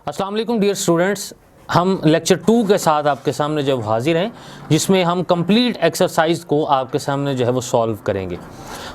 अस्सलाम वालेकुम dear students, हम लेक्चर 2 के साथ आपके सामने जब हाजिर हैं, जिसमें हम कंप्लीट एक्सरसाइज को आपके सामने जो है वो सॉल्व करेंगे।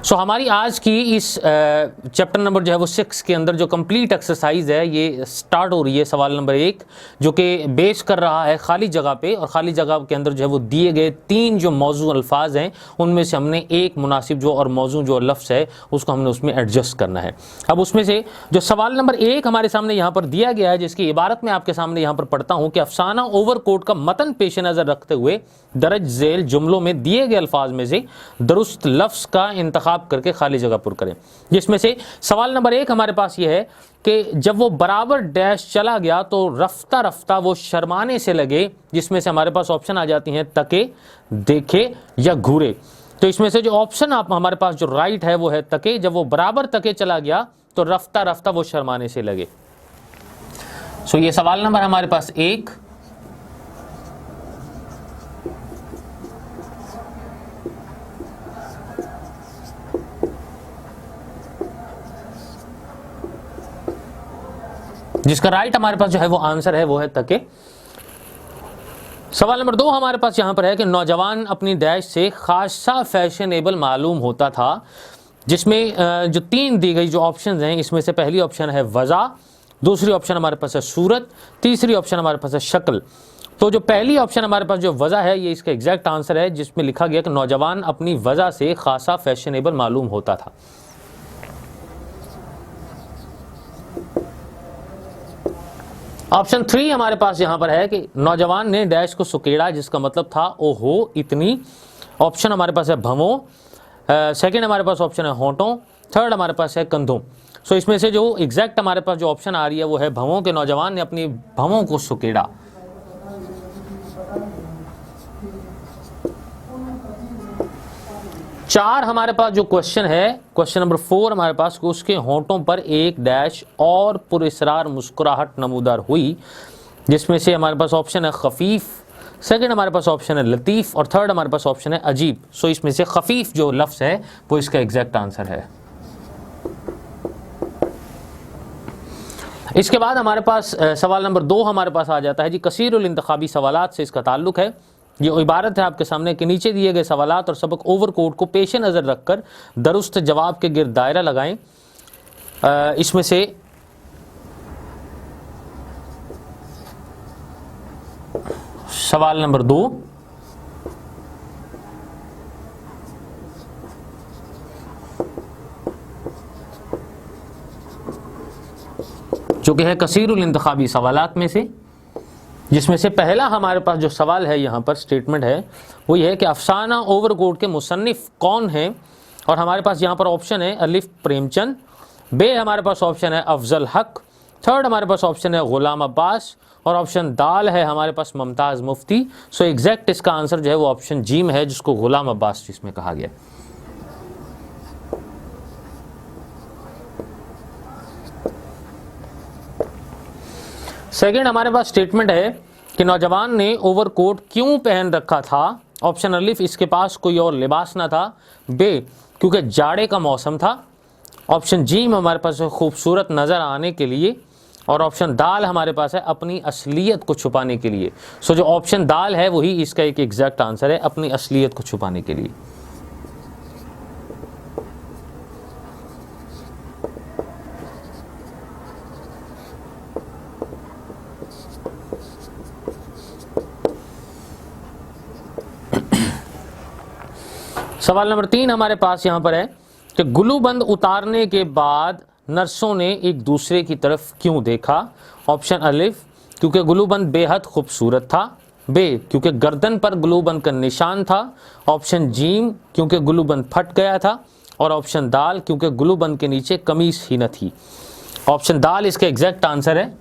सो हमारी आज की इस चैप्टर नंबर जो है वो 6 के अंदर जो कंप्लीट एक्सरसाइज है ये स्टार्ट हो रही है सवाल नंबर 1, जो कि बेस कर रहा है खाली जगह पे, और खाली जगह के अंदर जो है वो दिए गए 3 जो मौजू अल्फाज हैं उनमें से हमने एक मुनासिब जो और मौजू जो लफ्ज़ है उसको हमने उसमें एडजस्ट करना है। अब उसमें से जो सवाल नंबर 1 हमारे सामने यहाँ पर दिया गया है, जिसकी इबारत में आपके सामने यहाँ पर पढ़ता हूँ कि अफसाना ओवरकोट का मतन पेश नज़र रखते हुए दरज झेल जुमलों में दिए गए अल्फाज में से दुरुस्त लफ्ज़ का इंतखाब करके खाली जगह पुर करें। जिसमें से सवाल नंबर 1 हमारे पास ये है कि जब वो बराबर डैश चला गया तो रफ्ता रफ्ता वो शर्माने से लगे, जिसमें से हमारे पास ऑप्शन आ जाती हैं तके, देखे या घूरे। तो इसमें से जो ऑप्शन आप हमारे पास जो राइट है वो है तके। जब वो बराबर तके चला गया तो रफ्ता रफ्ता वो शर्माने से लगे। सो ये सवाल नंबर हमारे पास 1। जिसका राइट हमारे पास जो है वो आंसर है वो है तके। सवाल नंबर 2 हमारे पास यहां पर है कि नौजवान अपनी डैश से खासा फैशनेबल मालूम होता था। जिसमें जो 3 दी गई जो ऑप्शंस हैं, इसमें से पहली ऑप्शन है वज़ा, दूसरी ऑप्शन हमारे पास है सूरत, तीसरी ऑप्शन हमारे पास है शक्ल। तो जो पहली ऑप्शन हमारे पास जो वज़ा है ये इसका एग्जैक्ट आंसर है, जिसमें लिखा गया कि नौजवान अपनी वज़ा से खासा फैशनेबल मालूम होता था। ऑप्शन 3 हमारे पास यहां पर है कि नौजवान ने डैश को सुकेड़ा, जिसका मतलब था ओहो इतनी। ऑप्शन हमारे पास है भवों, सेकंड हमारे पास ऑप्शन है होंठों, थर्ड हमारे पास है कंधों। सो इसमें से जो एग्जैक्ट हमारे पास जो ऑप्शन आ रही है वो है भवों के। नौजवान ने अपनी भवों को सुकेड़ा। चार हमारे पास जो क्वेश्चन है, क्वेश्चन नंबर 4 हमारे पास, उसके होंठों पर एक डैश और पुरस्रार मुस्कुराहट नमूदार हुई। जिसमें से हमारे पास ऑप्शन है खफीफ, सेकंड हमारे पास ऑप्शन है लतीफ़ और थर्ड हमारे पास ऑप्शन है अजीब। सो इसमें से खफीफ जो लफ्ज़ है वो इसका एग्जैक्ट आंसर है। इसके बाद हमारे पास सवाल नंबर 2 हमारे पास आ जाता है जी कसीरुल इंतखाबी सवालात से इसका ताल्लुक है। ये इबारत है आपके सामने कि नीचे दिए गए सवालात और सबक ओवरकोट को पेश नज़र रखकर दुरुस्त जवाब के गिर्द दायरा लगाएं। इसमें से सवाल नंबर 2 जो कि है कसीरुल इंतखाबी सवालात में से, जिसमें से पहला हमारे पास जो सवाल है यहाँ पर स्टेटमेंट है वो ये है कि अफसाना ओवरकोट के मुसन्निफ कौन हैं। और हमारे पास यहाँ पर ऑप्शन है अलिफ प्रेमचंद, बे हमारे पास ऑप्शन है अफजल हक, थर्ड हमारे पास ऑप्शन है गुलाम अब्बास और ऑप्शन दाल है हमारे पास मुमताज़ मुफ्ती। सो एग्जैक्ट इसका आंसर जो है वो ऑप्शन जीम है, जिसको गुलाम अब्बास जिसमें कहा गया। सेकेंड हमारे पास स्टेटमेंट है कि नौजवान ने ओवरकोट क्यों पहन रखा था। ऑप्शन अलिफ इसके पास कोई और लिबास ना था, बे क्योंकि जाड़े का मौसम था, ऑप्शन जीम हमारे पास खूबसूरत नज़र आने के लिए, और ऑप्शन दाल हमारे पास है अपनी असलियत को छुपाने के लिए। सो जो ऑप्शन दाल है वही इसका एक एग्जैक्ट आंसर है, अपनी असलियत को छुपाने के लिए। सवाल नंबर 3 हमारे पास यहाँ पर है कि ग्लूबंद उतारने के बाद नर्सों ने एक दूसरे की तरफ क्यों देखा। ऑप्शन अलिफ क्योंकि ग्लूबंद बेहद खूबसूरत था, बे क्योंकि गर्दन पर ग्लूबंद का निशान था, ऑप्शन जीम क्योंकि ग्लूबंद फट गया था, और ऑप्शन दाल क्योंकि ग्लूबंद के नीचे कमीज ही न थी। ऑप्शन दाल इसका एग्जैक्ट आंसर है।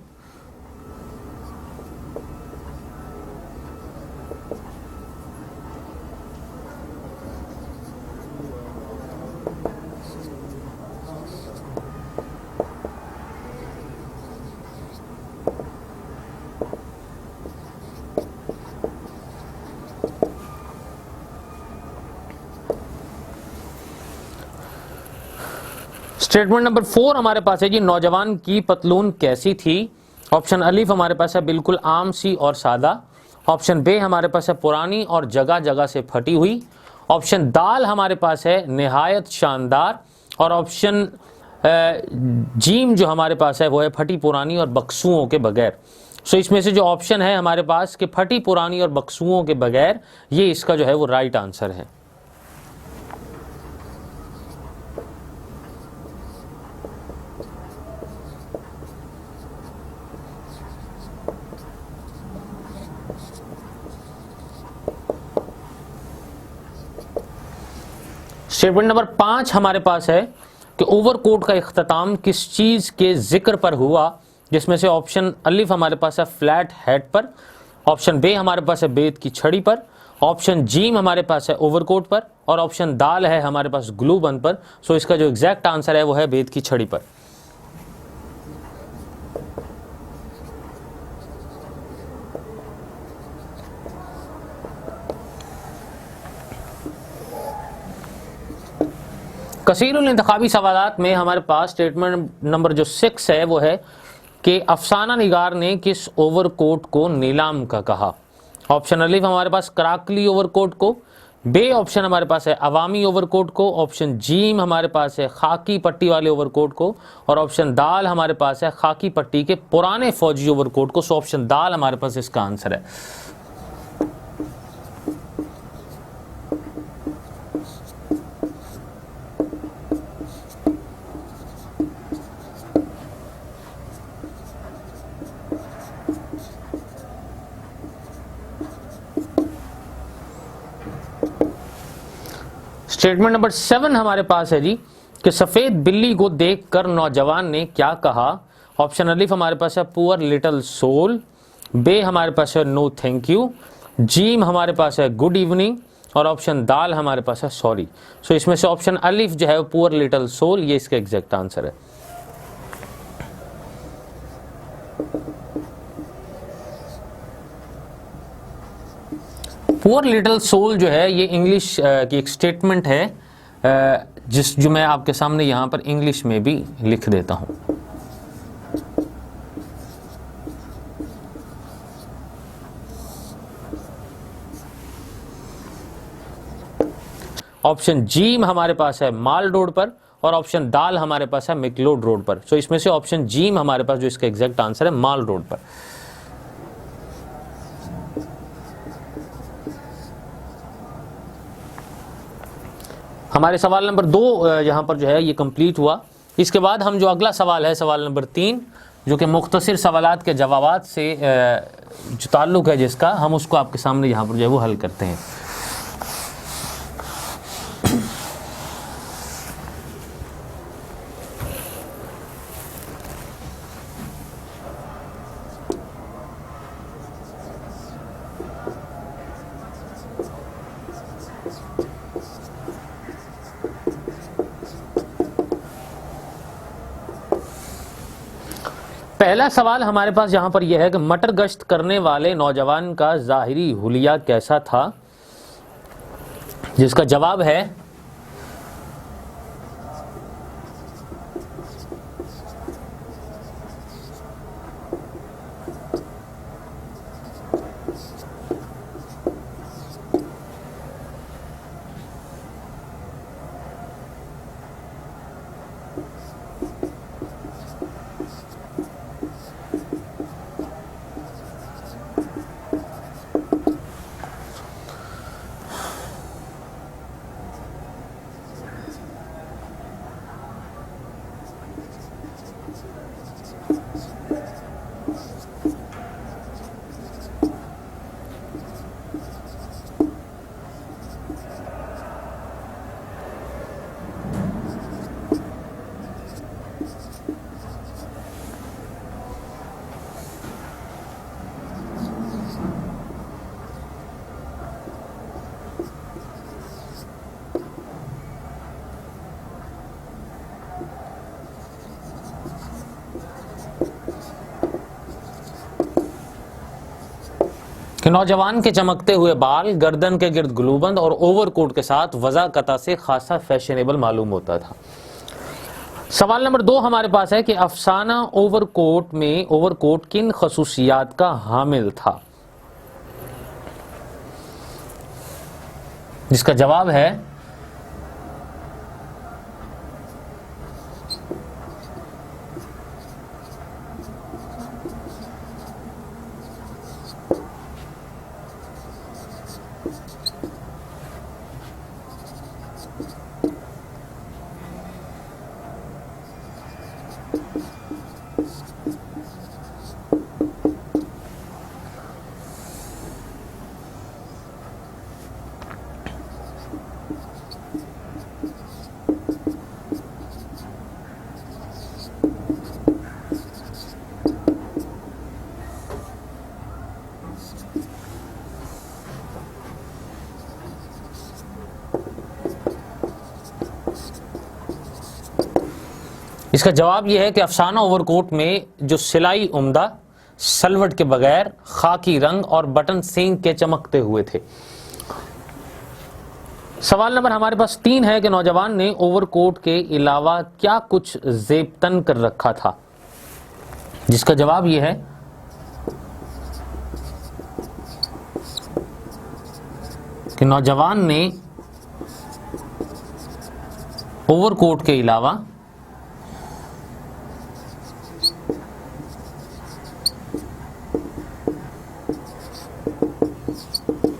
स्टेटमेंट नंबर 4 हमारे पास है जी नौजवान की पतलून कैसी थी। ऑप्शन अलीफ हमारे पास है बिल्कुल आम सी और सादा। ऑप्शन बे हमारे पास है पुरानी और जगह जगह से फटी हुई। ऑप्शन दाल हमारे पास है निहायत शानदार। और ऑप्शन जीम जो हमारे पास है वो है फटी पुरानी और बक्सुओं के बगैर। सो इसमें से जो ऑप्शन है हमारे पास कि फटी पुरानी और बक्सुओं के बगैर, ये इसका जो है वो राइट आंसर है। स्टेटमेंट नंबर 5 हमारे पास है कि ओवरकोट का इख्तिताम किस चीज के जिक्र पर हुआ, जिसमें से ऑप्शन अलिफ हमारे पास है फ्लैट हेड पर। ऑप्शन बे हमारे पास है बेत की छड़ी पर। ऑप्शन जीम हमारे पास है ओवरकोट पर। और ऑप्शन दाल है हमारे पास ग्लू गन पर। सो इसका जो एग्जैक्ट आंसर है वो है बेत की छड़ी पर। कसीरुल इंतखाबी सवालात में हमारे पास स्टेटमेंट नंबर जो 6 है वो है कि अफसाना निगार ने किस ओवरकोट को नीलाम का कहा। ऑप्शन अलिफ हमारे पास कराकली ओवरकोट को। बे ऑप्शन हमारे पास है अवामी ओवरकोट को। ऑप्शन जीम हमारे पास है खाकी पट्टी वाले ओवरकोट को। और ऑप्शन दाल हमारे पास है खाकी पट्टी के पुराने फौजी ओवरकोट को। सो ऑप्शन दाल हमारे पास इसका आंसर है। स्टेटमेंट नंबर 7 हमारे पास है जी कि सफेद बिल्ली को देखकर नौजवान ने क्या कहा। ऑप्शन अलिफ हमारे पास है पुअर लिटिल सोल। बे हमारे पास है नो थैंक यू। जीम हमारे पास है गुड इवनिंग। और ऑप्शन दाल हमारे पास है सॉरी। सो इसमें से ऑप्शन अलिफ जो है पुअर लिटिल सोल, ये इसका एग्जैक्ट आंसर है। पुअर लिटिल सोल जो है ये इंग्लिश की एक स्टेटमेंट है जो मैं आपके सामने यहां पर इंग्लिश में भी लिख देता हूं। ऑप्शन जीम हमारे पास है माल रोड पर। और ऑप्शन दाल हमारे पास है मिकलोड रोड पर। सो इसमें से ऑप्शन जीम हमारे पास जो इसका एग्जैक्ट आंसर है माल रोड पर। हमारे सवाल नंबर 2 यहाँ पर जो है ये कंप्लीट हुआ। इसके बाद हम जो अगला सवाल है सवाल नंबर 3, जो कि मुख्तसर सवालात के जवाबात से जो ताल्लुक़ है जिसका, हम उसको आपके सामने यहाँ पर जो है वो हल करते हैं। पहला सवाल हमारे पास यहां पर यह है कि मटर गश्त करने वाले नौजवान का ज़ाहिरी हुलिया कैसा था, जिसका जवाब है कि नौजवान के चमकते हुए बाल, गर्दन के गिर्द ग्लूबंद और ओवरकोट के साथ वज़ाकता से खासा फैशनेबल मालूम होता था। सवाल नंबर 2 हमारे पास है कि अफसाना ओवरकोट किन खसूसियात का हामिल था, जिसका जवाब है इसका जवाब यह है कि अफसाना ओवरकोट में जो सिलाई उम्दा, सलवट के बगैर, खाकी रंग और बटन सींग के चमकते हुए थे। सवाल नंबर हमारे पास 3 है कि नौजवान ने ओवरकोट के अलावा क्या कुछ जेबतन कर रखा था, जिसका जवाब यह है कि नौजवान ने ओवरकोट के अलावा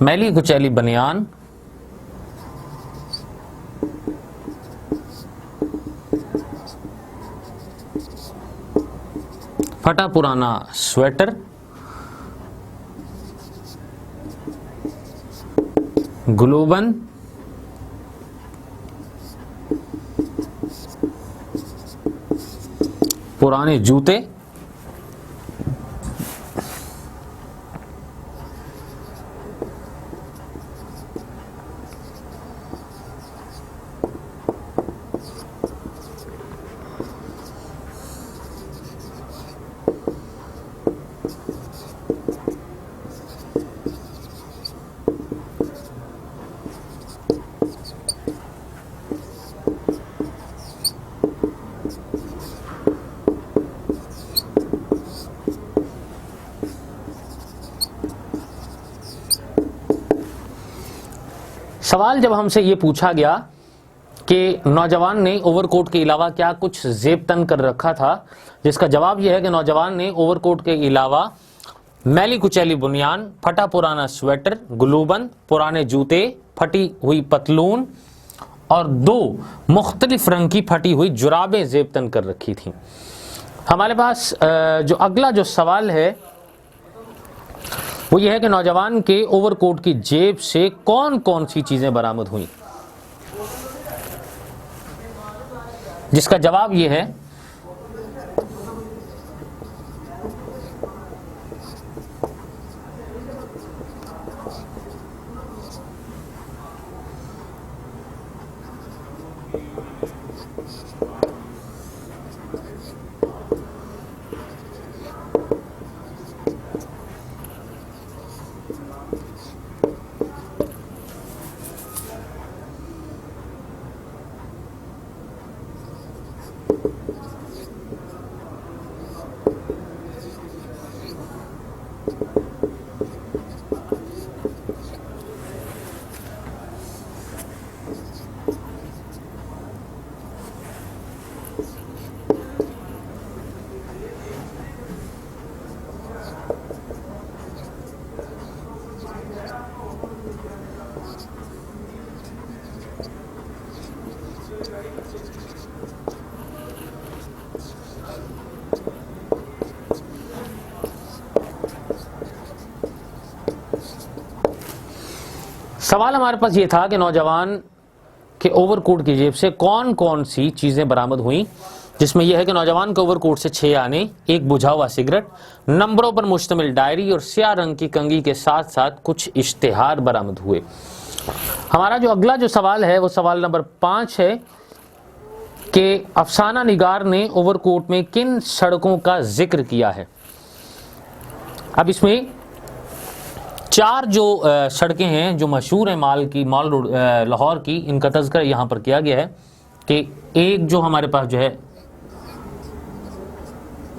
मैली कुचैली बनियान, फटा पुराना स्वेटर, ग्लोबन, पुराने जूते, सवाल जब हमसे ये पूछा गया कि नौजवान ने ओवरकोट के अलावा क्या कुछ जेबतन कर रखा था, जिसका जवाब यह है कि नौजवान ने ओवरकोट के अलावा मैली कुचैली बुनियान, फटा पुराना स्वेटर, ग्लूबन, पुराने जूते, फटी हुई पतलून और 2 मुख्तलिफ रंग की फटी हुई जुराबें जेबतन कर रखी थी। हमारे पास जो अगला जो सवाल है वो ये है कि नौजवान के ओवरकोट की जेब से कौन कौन सी चीजें बरामद हुई, जिसका जवाब ये है सवाल हमारे पास ये था कि नौजवान के ओवरकोट की जेब से कौन कौन सी चीजें बरामद हुई, जिसमें यह है कि नौजवान के ओवरकोट से 6 आने, एक बुझा हुआ सिगरेट, नंबरों पर मुश्तमिल डायरी और स्याह रंग की कंघी के साथ साथ कुछ इश्तिहार बरामद हुए। हमारा जो अगला जो सवाल है वो सवाल नंबर 5 है कि अफसाना निगार ने ओवरकोट में किन सड़कों का जिक्र किया है। अब इसमें 4 जो सड़कें हैं जो मशहूर हैं मॉल रोड लाहौर की, इनका तज़किरा यहाँ पर किया गया है कि एक जो हमारे पास जो है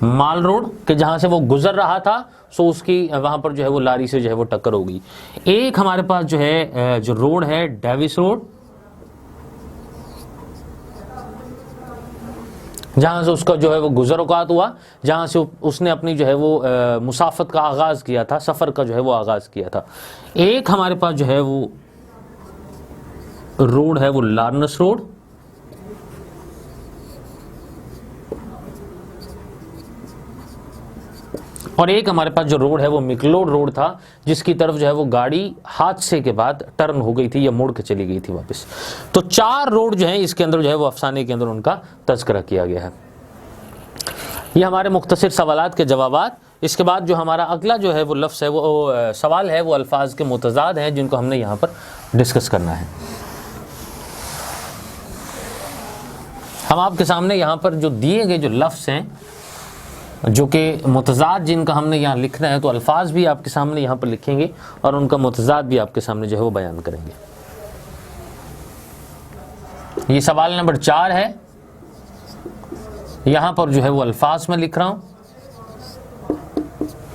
माल रोड के जहां से वो गुजर रहा था, सो उसकी वहां पर जो है वो लारी से जो है वो टक्कर हो गई। एक हमारे पास जो है जो रोड है डेविस रोड, जहां से उसका जो है वो गुजर औकात हुआ, जहां से उसने अपनी जो है वो मुसाफत का आगाज किया था, सफर का जो है वो आगाज किया था। एक हमारे पास जो है वो रोड है वो लार्नस रोड, और एक हमारे पास जो रोड है वो मिकलोड रोड था, जिसकी तरफ जो है वो गाड़ी हादसे के बाद टर्न हो गई थी या मुड़ के चली गई थी वापस। तो 4 रोड जो है इसके अंदर जो है वो अफसाने के अंदर उनका तज़किरा किया गया है। ये हमारे मुख्तसर सवालात के जवाबात। इसके बाद जो हमारा अगला जो है वो लफ्ज़ है वो सवाल है वो अल्फाज के मुतज़ाद हैं, जिनको हमने यहाँ पर डिस्कस करना है। हम आपके सामने यहाँ पर जो दिए गए जो लफ्ज़ हैं जो कि मुतज़ाद जिनका हमने यहाँ लिखना है, तो अल्फाज भी आपके सामने यहाँ पर लिखेंगे और उनका मुतज़ाद भी आपके सामने जो है वो बयान करेंगे। ये सवाल नंबर 4 है, यहाँ पर जो है वो अल्फाज में लिख रहा हूँ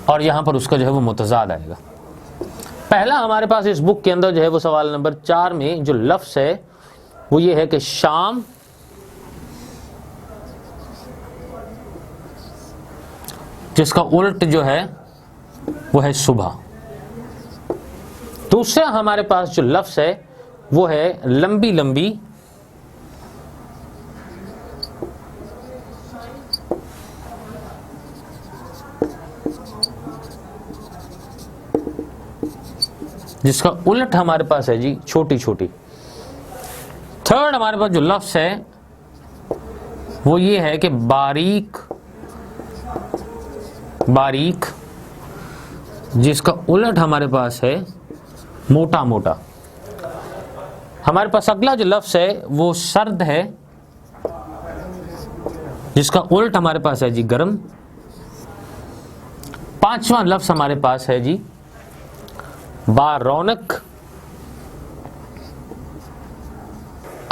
और यहाँ पर उसका जो है वो मुतज़ाद आएगा। पहला हमारे पास इस बुक के अंदर जो है वो सवाल नंबर 4 में जो लफ्ज़ है वो ये है कि शाम, जिसका उल्ट जो है वो है सुबह। दूसरा हमारे पास जो लफ्ज़ है वो है लंबी लंबी, जिसका उल्ट हमारे पास है जी छोटी छोटी। थर्ड हमारे पास जो लफ्ज़ है वो ये है कि बारीक बारीक, जिसका उलट हमारे पास है मोटा मोटा। हमारे पास अगला जो लफ्ज़ है वो सर्द है, जिसका उल्ट हमारे पास है जी गर्म। पांचवा लफ्ज़ हमारे पास है जी बारौनक।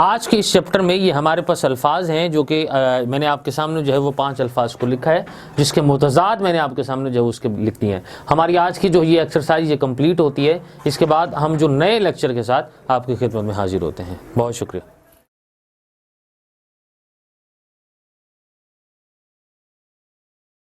आज के इस चैप्टर में ये हमारे पास अल्फाज हैं जो कि मैंने आपके सामने जो है वो 5 अल्फाज को लिखा है, जिसके मुतज़ाद मैंने आपके सामने जो है उसके लिख दिए हैं। हमारी आज की जो ये एक्सरसाइज ये कंप्लीट होती है। इसके बाद हम जो नए लेक्चर के साथ आपकी खिदमत में हाजिर होते हैं। बहुत शुक्रिया।